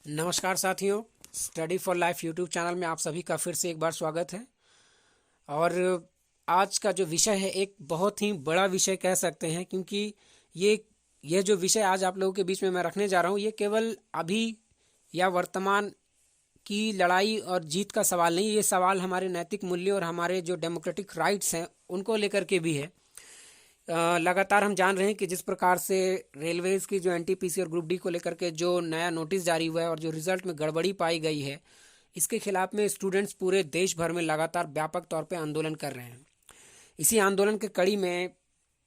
नमस्कार साथियों, study for life YouTube channel में आप सभी का फिर से एक बार स्वागत है। और आज का जो विषय है एक बहुत ही बड़ा विषय कह सकते हैं, क्योंकि ये जो विषय आज आप लोगों के बीच में मैं रखने जा रहा हूँ, ये केवल अभी या वर्तमान की लड़ाई और जीत का सवाल नहीं। ये सवाल हमारे नैतिक मूल्यों और हमारे जो डेमोक्रेटिक राइट्स हैं उनको लेकर के भी है। लगातार हम जान रहे हैं कि जिस प्रकार से रेलवेज की जो एनटीपीसी और ग्रुप डी को लेकर के जो नया नोटिस जारी हुआ है और जो रिजल्ट में गड़बड़ी पाई गई है, इसके खिलाफ में स्टूडेंट्स पूरे देश भर में लगातार व्यापक तौर पे आंदोलन कर रहे हैं। इसी आंदोलन के कड़ी में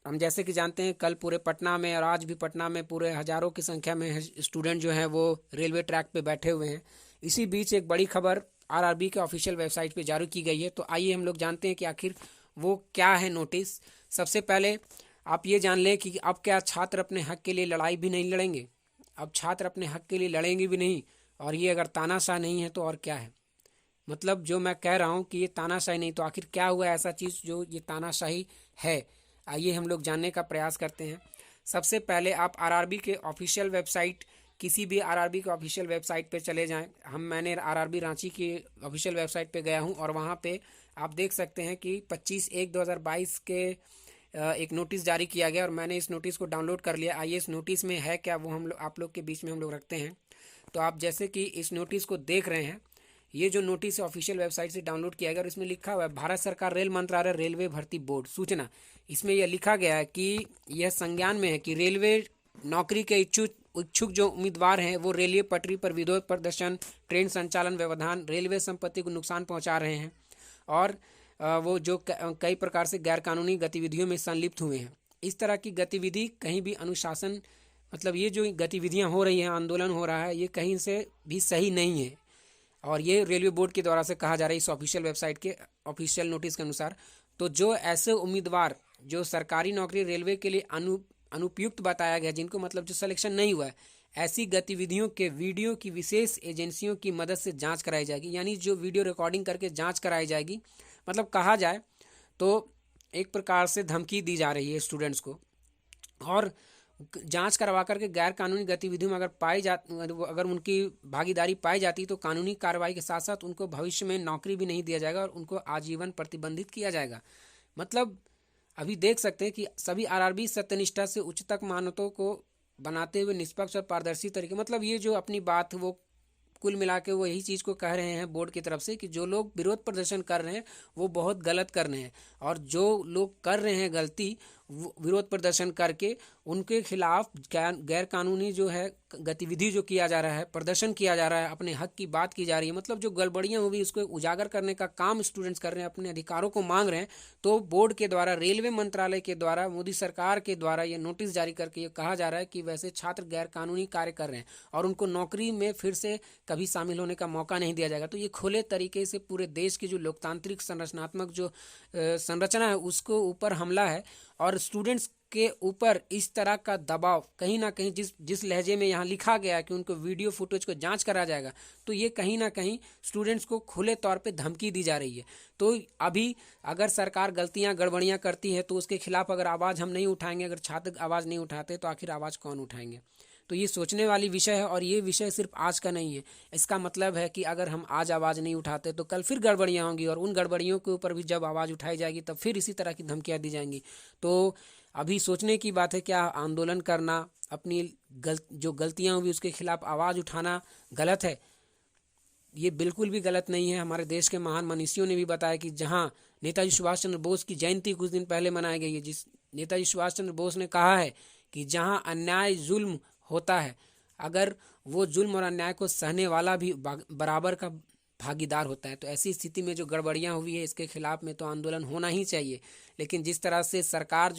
हम जैसे कि जानते हैं, कल पूरे पटना में और आज भी पटना में पूरे हजारों की संख्या में स्टूडेंट जो हैं वो रेलवे ट्रैक पे बैठे हुए हैं। इसी बीच एक बड़ी खबर आरआरबी के ऑफिशियल वेबसाइट पे जारी की गई है। तो आइए हम लोग जानते हैं कि आखिर वो क्या है नोटिस। सबसे पहले आप ये जान लें कि अब क्या छात्र अपने हक के लिए लड़ाई भी नहीं लड़ेंगे? अब छात्र अपने हक के लिए लड़ेंगे भी नहीं। और ये अगर तानाशाह नहीं है तो और क्या है? मतलब जो मैं कह रहा हूँ कि ये तानाशाही नहीं, तो आखिर क्या हुआ ऐसा चीज़ जो ये तानाशाही है? आइए हम लोग जानने का प्रयास करते हैं। सबसे पहले आप आरआरबी के ऑफिशियल वेबसाइट, किसी भी आरआरबी के ऑफिशियल वेबसाइट पे चले जाएं। मैंने आरआरबी रांची की ऑफिशियल वेबसाइट पे गया हूं और वहां पे आप देख सकते हैं कि 25/1/2022 के एक नोटिस जारी किया गया और मैंने इस नोटिस को डाउनलोड कर लिया। आइए इस नोटिस में है क्या वो हम लोग आप लोग के बीच में हम लोग रखते हैं। तो आप जैसे कि इस नोटिस को देख रहे हैं, ये जो नोटिस है ऑफिशियल वेबसाइट से डाउनलोड किया गया और इसमें लिखा हुआ है भारत सरकार रेल मंत्रालय रेलवे भर्ती बोर्ड सूचना। इसमें यह लिखा गया है कि यह संज्ञान में है कि रेलवे नौकरी के इच्छुक जो उम्मीदवार हैं वो रेलवे पटरी पर विरोध प्रदर्शन, ट्रेन संचालन व्यवधान, रेलवे संपत्ति को नुकसान पहुंचा रहे हैं और वो जो कई प्रकार से गैरकानूनी गतिविधियों में संलिप्त हुए हैं। इस तरह की गतिविधि कहीं भी अनुशासन, मतलब ये जो गतिविधियां हो रही हैं, आंदोलन हो रहा है, ये कहीं से भी सही नहीं है। और ये रेलवे बोर्ड के द्वारा से कहा जा रहा है इस ऑफिशियल वेबसाइट के ऑफिशियल नोटिस के अनुसार। तो जो ऐसे उम्मीदवार जो सरकारी नौकरी रेलवे के लिए अनुपयुक्त बताया गया, जिनको मतलब जो सिलेक्शन नहीं हुआ है, ऐसी गतिविधियों के वीडियो की विशेष एजेंसियों की मदद से जांच कराई जाएगी। यानी जो वीडियो रिकॉर्डिंग करके जांच कराई जाएगी, मतलब कहा जाए तो एक प्रकार से धमकी दी जा रही है स्टूडेंट्स को। और जांच करवा करके गैर कानूनी गतिविधियों में अगर उनकी भागीदारी पाई जाती तो कानूनी कार्रवाई के साथ साथ उनको भविष्य में नौकरी भी नहीं दिया जाएगा और उनको आजीवन प्रतिबंधित किया जाएगा। मतलब अभी देख सकते हैं कि सभी आरआरबी सत्यनिष्ठा से उच्चतम मानकों को बनाते हुए निष्पक्ष और पारदर्शी तरीके, मतलब ये जो अपनी बात वो कुल मिला के वो यही चीज़ को कह रहे हैं बोर्ड की तरफ से कि जो लोग विरोध प्रदर्शन कर रहे हैं वो बहुत गलत कर रहे हैं और जो लोग कर रहे हैं गलती विरोध प्रदर्शन करके, उनके खिलाफ गैर कानूनी जो है गतिविधि जो किया जा रहा है, प्रदर्शन किया जा रहा है, अपने हक की बात की जा रही है, मतलब जो गड़बड़ियां हुई उसको उजागर करने का काम स्टूडेंट्स कर रहे हैं, अपने अधिकारों को मांग रहे हैं। तो बोर्ड के द्वारा, रेलवे मंत्रालय के द्वारा, मोदी सरकार के द्वारा ये नोटिस जारी करके ये कहा जा रहा है कि वैसे छात्र गैर कानूनी कार्य कर रहे हैं और उनको नौकरी में फिर से कभी शामिल होने का मौका नहीं दिया जाएगा। तो ये खुले तरीके से पूरे देश की जो लोकतांत्रिक संरचनात्मक जो संरचना है उसको ऊपर हमला है और स्टूडेंट्स के ऊपर इस तरह का दबाव कहीं ना कहीं जिस लहजे में यहाँ लिखा गया है कि उनको वीडियो फुटेज को जांच करा जाएगा, तो ये कहीं ना कहीं स्टूडेंट्स को खुले तौर पे धमकी दी जा रही है। तो अभी अगर सरकार गलतियां गड़बड़ियां करती है तो उसके खिलाफ अगर आवाज़ हम नहीं उठाएंगे, अगर छात्र आवाज़ नहीं उठाते तो आखिर आवाज़ कौन उठाएंगे? तो ये सोचने वाली विषय है और ये विषय सिर्फ आज का नहीं है। इसका मतलब है कि अगर हम आज आवाज़ नहीं उठाते तो कल फिर गड़बड़ियाँ होंगी और उन गड़बड़ियों के ऊपर भी जब आवाज़ उठाई जाएगी तब फिर इसी तरह की धमकियाँ दी जाएंगी। तो अभी सोचने की बात है, क्या आंदोलन करना, अपनी जो गलतियाँ हुई उसके खिलाफ आवाज़ उठाना गलत है? ये बिल्कुल भी गलत नहीं है। हमारे देश के महान मनीषियों ने भी बताया कि जहाँ नेताजी सुभाष चंद्र बोस की जयंती कुछ दिन पहले मनाई गई है, जिस नेताजी सुभाष चंद्र बोस ने कहा है कि जहाँ अन्याय जुल्म होता है, अगर वो जुल्म और अन्याय को सहने वाला भी बराबर का भागीदार होता है, तो ऐसी स्थिति में जो गड़बड़ियां हुई है इसके खिलाफ में तो आंदोलन होना ही चाहिए। लेकिन जिस तरह से सरकार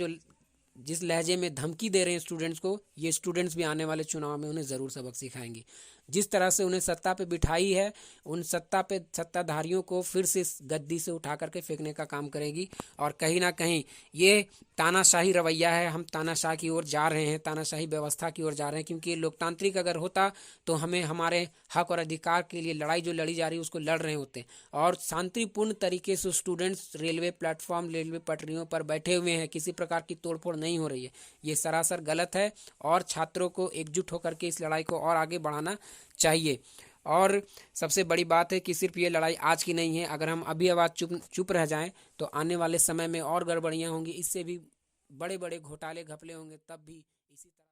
जिस लहजे में धमकी दे रहे हैं स्टूडेंट्स को, ये स्टूडेंट्स भी आने वाले चुनाव में उन्हें ज़रूर सबक सिखाएंगे। जिस तरह से उन्हें सत्ता पे बिठाई है, उन सत्ताधारियों को फिर से गद्दी से उठा करके फेंकने का काम करेगी। और कहीं ना कहीं ये तानाशाही रवैया है, हम तानाशाह की ओर जा रहे हैं, तानाशाही व्यवस्था की ओर जा रहे हैं। क्योंकि लोकतांत्रिक अगर होता तो हमें हमारे हक और अधिकार के लिए लड़ाई जो लड़ी जा रही है उसको लड़ रहे होते और शांतिपूर्ण तरीके से स्टूडेंट्स रेलवे प्लेटफॉर्म, रेलवे पटरियों पर बैठे हुए हैं, किसी प्रकार की तोड़फोड़ नहीं हो रही है। ये सरासर गलत है और छात्रों को एकजुट होकर के इस लड़ाई को और आगे बढ़ाना चाहिए। और सबसे बड़ी बात है कि सिर्फ ये लड़ाई आज की नहीं है, अगर हम अभी आवाज़ चुप चुप रह जाएं तो आने वाले समय में और गड़बड़ियाँ होंगी, इससे भी बड़े बड़े घोटाले घपले होंगे, तब भी इसी तरह